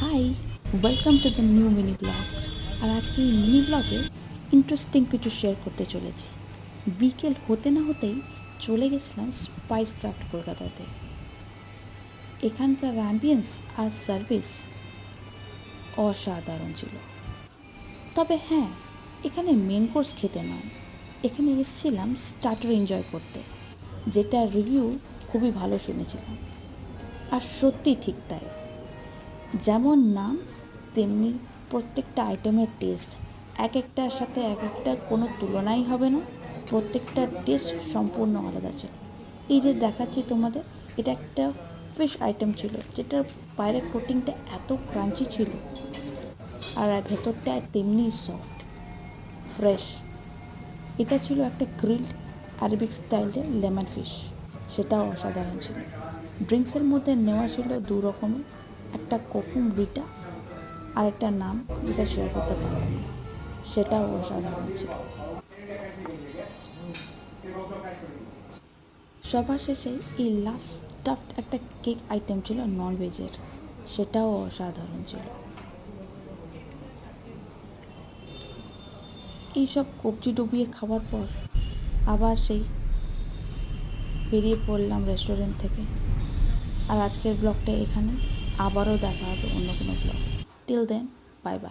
High, welcome to the new mini blog. আর আজকে এই মিনি ব্লগে ইন্টারেস্টিং কিছু শেয়ার করতে চলেছি। বিকেল হতে না হতেই চলে গেছিলাম স্পাইস ক্রাফট কলকাতাতে। এখানকার অ্যাম্বিয়েন্স আর সার্ভিস অসাধারণ ছিল। তবে হ্যাঁ, এখানে মেন কোর্স খেতে নয়, এখানে এসেছিলাম স্টার্টার এনজয় করতে, যেটার রিভিউ খুবই ভালো শুনেছিলাম। আর সত্যি ঠিক তাই, যেমন নাম তেমনি প্রত্যেকটা আইটেমের টেস্ট এক একটার সাথে এক একটা কোনো তুলনাই হবে না। প্রত্যেকটা টেস্ট সম্পূর্ণ আলাদা ছিল। এই যে দেখাচ্ছি তোমাদের, এটা একটা ফিশ আইটেম ছিল, যেটার বাইরের কোটিংটা এত ক্রাঞ্চি ছিল আর ভেতরটা তেমনি সফট ফ্রেশ। এটা ছিল একটা গ্রিলড আরবিক স্টাইলের লেমন ফিশ, সেটাও অসাধারণ ছিল। ড্রিঙ্কসের মধ্যে নেওয়া ছিল দু রকমের, একটা কোকুম রিটা আর একটা নাম যেটা শেয়ার করতে পারলাম না, সেটাও অসাধারণ ছিল। সবার শেষে এই লাস্ট স্টাফড একটা কেক আইটেম ছিল নন ভেজের, সেটাও অসাধারণ ছিল। এইসব কবজি ডুবিয়ে খাওয়ার পর আবার সেই বেরিয়ে পড়লাম রেস্টুরেন্ট থেকে। আর আজকের ব্লগটা এখানে, আবারও দেখা হবে অন্য কোনো ব্লগ। Till then,